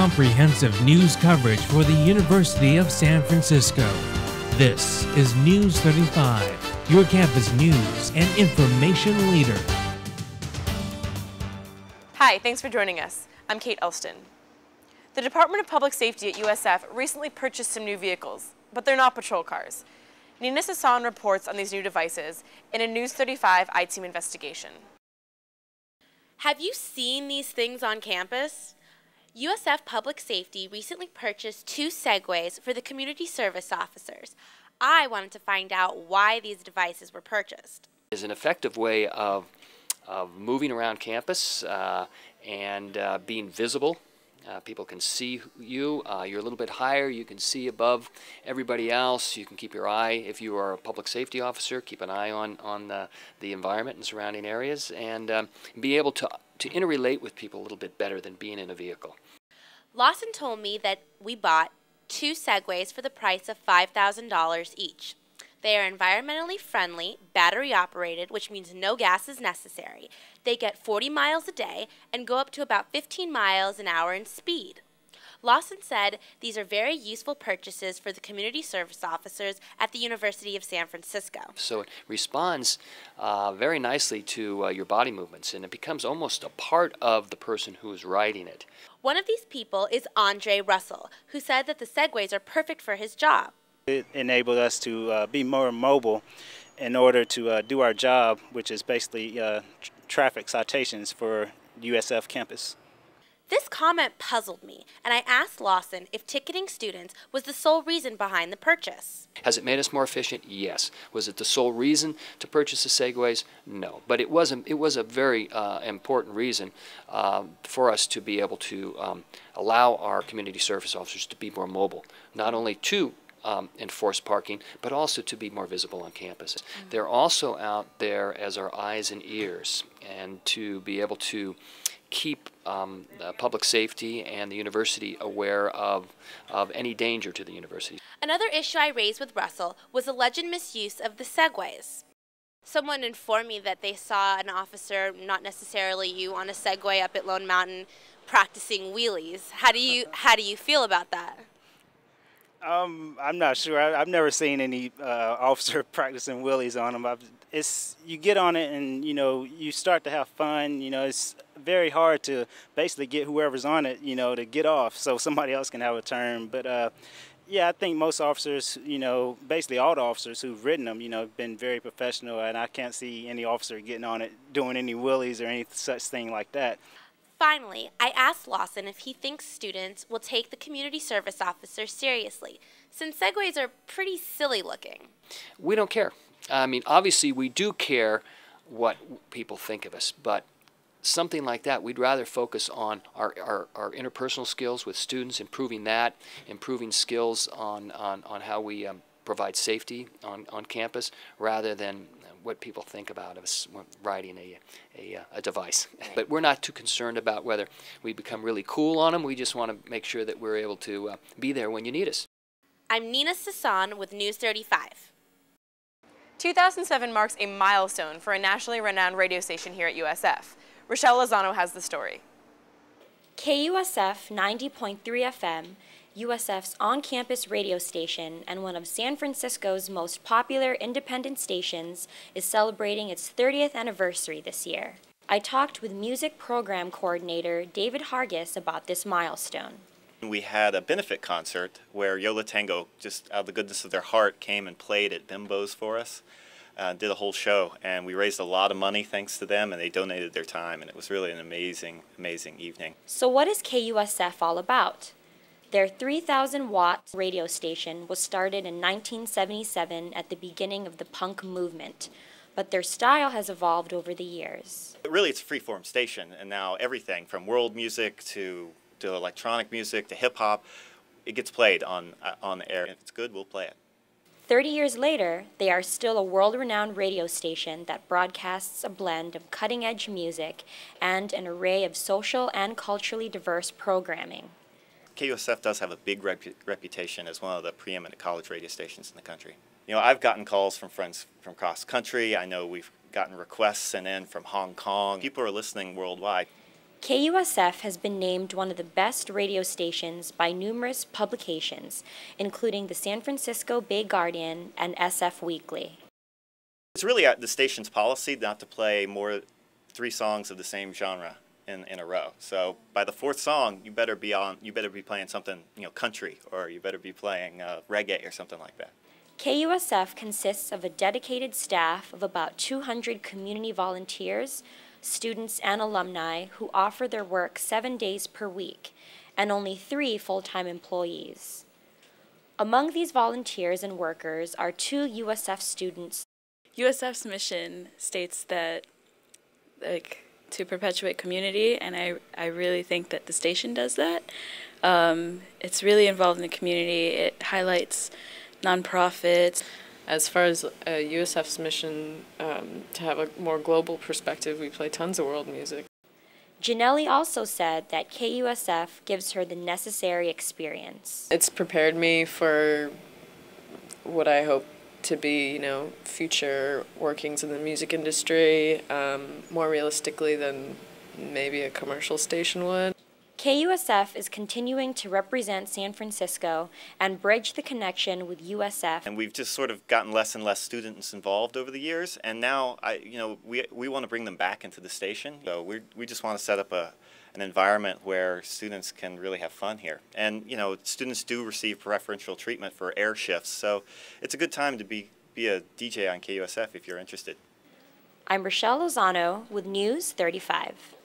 comprehensive news coverage for the University of San Francisco. This is News 35, your campus news and information leader. Hi, thanks for joining us. I'm Kate Elston. The Department of Public Safety at USF recently purchased some new vehicles, but they're not patrol cars. Nina Sasson reports on these new devices in a News 35 I-Team investigation. Have you seen these things on campus? USF Public Safety recently purchased 2 Segways for the community service officers. I wanted to find out why these devices were purchased. It's an effective way of moving around campus and being visible. People can see you. You're a little bit higher. You can see above everybody else. You can keep your eye, if you are a public safety officer, keep an eye on the environment and surrounding areas, and be able to interrelate with people a little bit better than being in a vehicle. Lawson told me that we bought 2 Segways for the price of $5,000 each. They are environmentally friendly, battery operated, which means no gas is necessary. They get 40 miles a day and go up to about 15 miles an hour in speed. Lawson said these are very useful purchases for the community service officers at the University of San Francisco. So it responds very nicely to your body movements, and it becomes almost a part of the person who is riding it. One of these people is Andre Russell, who said that the Segways are perfect for his job. It enabled us to be more mobile in order to do our job, which is basically traffic citations for USF campus. This comment puzzled me, and I asked Lawson if ticketing students was the sole reason behind the purchase. Has it made us more efficient? Yes. Was it the sole reason to purchase the Segways? No. But it was a very important reason for us to be able to allow our community service officers to be more mobile, not only to enforce parking, but also to be more visible on campus. They're also out there as our eyes and ears, and to be able to keep public safety and the university aware of any danger to the university. Another issue I raised with Russell was alleged misuse of the Segways. Someone informed me that they saw an officer, not necessarily you, on a Segway up at Lone Mountain practicing wheelies. How do you feel about that? I'm not sure. I've never seen any officer practicing wheelies on them. You get on it and, you start to have fun. It's very hard to basically get whoever's on it, to get off so somebody else can have a turn. But, yeah, I think most officers, basically all the officers who've ridden them, have been very professional, and I can't see any officer getting on it, doing any wheelies or any such thing like that. Finally, I asked Lawson if he thinks students will take the community service officers seriously, since Segways are pretty silly looking. We don't care. I mean, obviously we do care what people think of us, but something like that, we'd rather focus on our interpersonal skills with students, improving that, improving skills on how we provide safety on campus, rather than what people think about us riding a device. But we're not too concerned about whether we become really cool on them. We just want to make sure that we're able to be there when you need us. I'm Nina Sasson with News 35. 2007 marks a milestone for a nationally renowned radio station here at USF. Rochelle Lozano has the story. KUSF 90.3 FM, USF's on-campus radio station and one of San Francisco's most popular independent stations, is celebrating its 30th anniversary this year. I talked with music program coordinator David Hargis about this milestone. We had a benefit concert where Yola Tango, just out of the goodness of their heart, came and played at Bimbo's for us. Did a whole show, and we raised a lot of money thanks to them, and they donated their time, and it was really an amazing, amazing evening. So what is KUSF all about? Their 3,000-watt radio station was started in 1977 at the beginning of the punk movement, but their style has evolved over the years. Really, it's a free-form station, and now everything from world music to electronic music to hip-hop, it gets played on the air. If it's good, we'll play it. 30 years later, they are still a world-renowned radio station that broadcasts a blend of cutting-edge music and an array of social and culturally diverse programming. KUSF does have a big reputation as one of the preeminent college radio stations in the country. I've gotten calls from friends from across the country. I know we've gotten requests sent in from Hong Kong. People are listening worldwide. KUSF has been named one of the best radio stations by numerous publications, including the San Francisco Bay Guardian and SF Weekly. It's really the station's policy not to play more 3 songs of the same genre in a row. So by the 4th song, you better be playing something, country, or you better be playing reggae or something like that. KUSF consists of a dedicated staff of about 200 community volunteers, students, and alumni who offer their work 7 days per week, and only 3 full-time employees. Among these volunteers and workers are 2 USF students. USF's mission states that, to perpetuate community, and I really think that the station does that. It's really involved in the community. It highlights nonprofits. As far as USF's mission to have a more global perspective, we play tons of world music. Janelli also said that KUSF gives her the necessary experience. It's prepared me for what I hope to be, future workings in the music industry, more realistically than maybe a commercial station would. KUSF is continuing to represent San Francisco and bridge the connection with USF. And we've just sort of gotten less and less students involved over the years, and now we want to bring them back into the station. So we just want to set up an environment where students can really have fun here. And students do receive preferential treatment for air shifts, so it's a good time to be a DJ on KUSF if you're interested. I'm Rochelle Lozano with News 35.